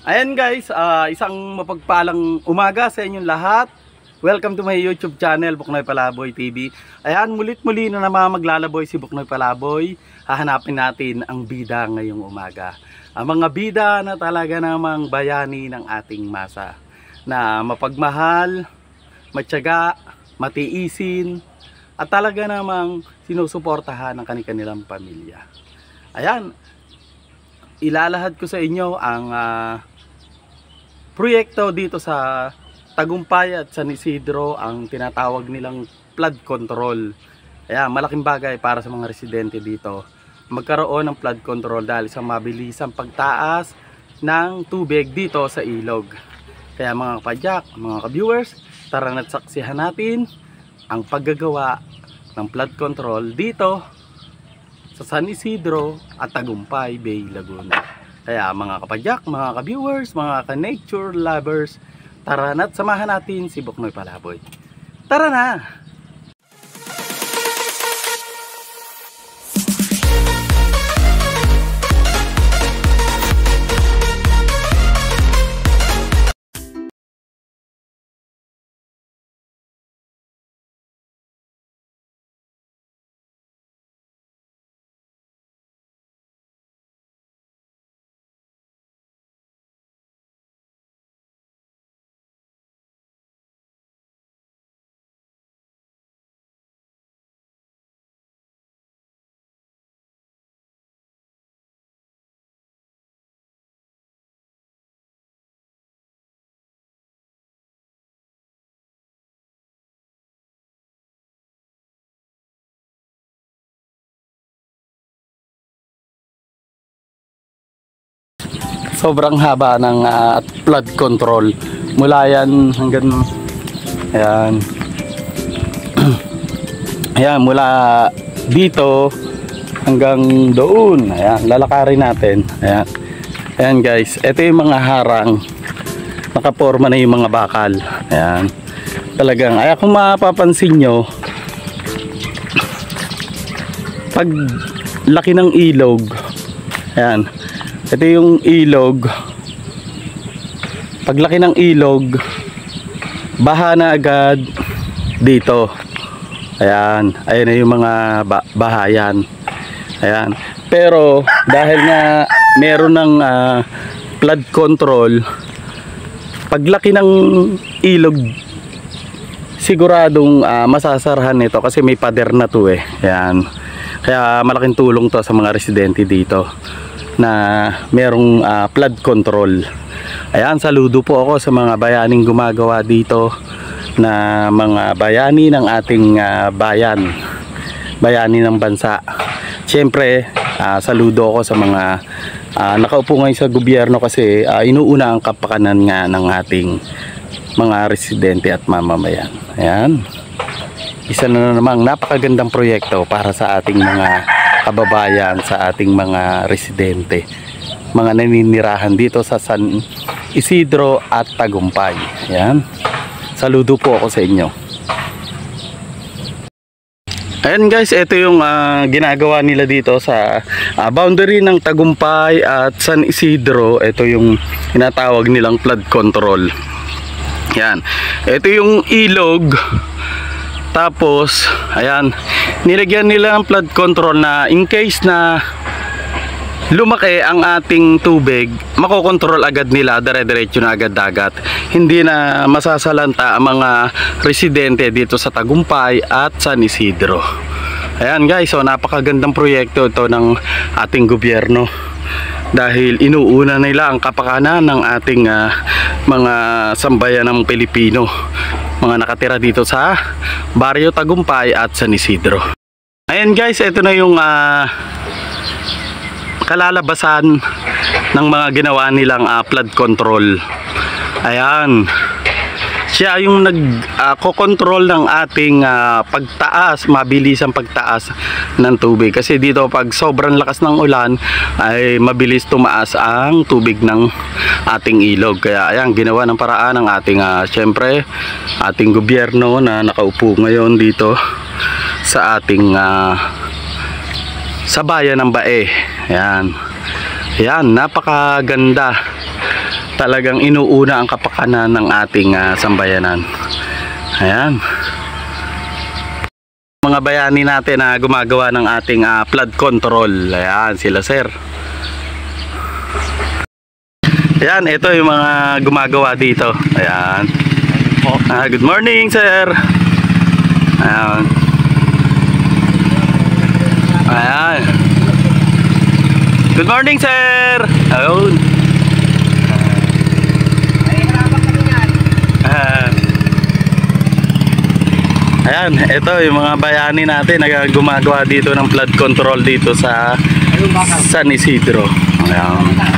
Ayan guys, isang mapagpalang umaga sa inyong lahat. Welcome to my YouTube channel, Buknoy Palaboy TV. Ayan, mulit-muli na naman maglalaboy si Buknoy Palaboy. Hahanapin natin ang bida ngayong umaga. Ang mga bida na talaga namang bayani ng ating masa. Na mapagmahal, matyaga, matiisin, at talaga namang sinusuportahan ng kanilang pamilya. Ayan, ilalahad ko sa inyo ang proyekto dito sa Tagumpay at San Isidro, ang tinatawag nilang flood control. Ayan, malaking bagay para sa mga residente dito magkaroon ng flood control dahil sa mabilisang pagtaas ng tubig dito sa ilog. Kaya mga kapadyak, mga ka-viewers, tara na't saksihan natin ang paggagawa ng flood control dito sa San Isidro at Tagumpay Bay, Laguna. Kaya mga kapadyak, mga ka-viewers, mga ka-nature lovers, tara na't samahan natin si Buknoy Palaboy. Tara na! Sobrang haba ng flood control mula yan hanggang ayan. Ayan, mula dito hanggang doon. Ayan, lalakarin natin. Ayan. Ayan guys, ito yung mga harang, nakaporma na yung mga bakal. Ayan, talagang ay kung mapapansin nyo, pag laki ng ilog, ayan, ito yung ilog. Paglaki ng ilog, baha na agad dito. Ayan, ayan na yung mga bahayan. Ayan. Pero dahil nga meron ng flood control, paglaki ng ilog, siguradong masasarahan nito kasi may pader na to eh. Ayan. Kaya malaking tulong to sa mga residente dito na merong flood control. Ayan, saludo po ako sa mga bayaning gumagawa dito, na mga bayani ng ating bayan, bayani ng bansa. Siyempre, saludo ako sa mga nakaupo ngayon sa gobyerno kasi inuuna ang kapakanan nga ng ating mga residente at mamamayan. Ayan, isa na namang napakagandang proyekto para sa ating mga kababayan, sa ating mga residente, mga naninirahan dito sa San Isidro at Tagumpay. Ayan, saludo po ako sa inyo. Ayan guys, ito yung ginagawa nila dito sa boundary ng Tagumpay at San Isidro. Ito yung tinatawag nilang flood control. Ayan, ito yung ilog. Tapos, ayan, nilagyan nila ng flood control na in case na lumaki ang ating tubig, makokontrol agad nila, dire-diretso na agad dagat. Hindi na masasalanta ang mga residente dito sa Tagumpay at San Isidro. Ayan guys, so napakagandang proyekto ito ng ating gobyerno. Dahil inuuna nila ang kapakanan ng ating mga sambayan ng Pilipino, mga nakatira dito sa Barrio Tagumpay at San Isidro. Ayan guys, ito na yung kalalabasan ng mga ginawa nilang flood control. Ayan, siya yung nag-control ng ating pagtaas, mabilisang pagtaas ng tubig. Kasi dito pag sobrang lakas ng ulan ay mabilis tumaas ang tubig ng ating ilog. Kaya ayan, ginawa ng paraan ng ating syempre ating gobyerno na nakaupo ngayon dito sa ating sa bayan ng Bae. Ayan, ayan, napakaganda talagang inuuna ang kapakanan ng ating sambayanan. Ayan. Mga bayani natin na gumagawa ng ating flood control. Ayan, sila sir. Ayan, ito yung mga gumagawa dito. Ayan. Good morning sir. Ayan. Ayan. Good morning sir. Ayun. Ayan, ito yung mga bayani natin na gumagawa dito ng flood control dito sa San Isidro. Ayan.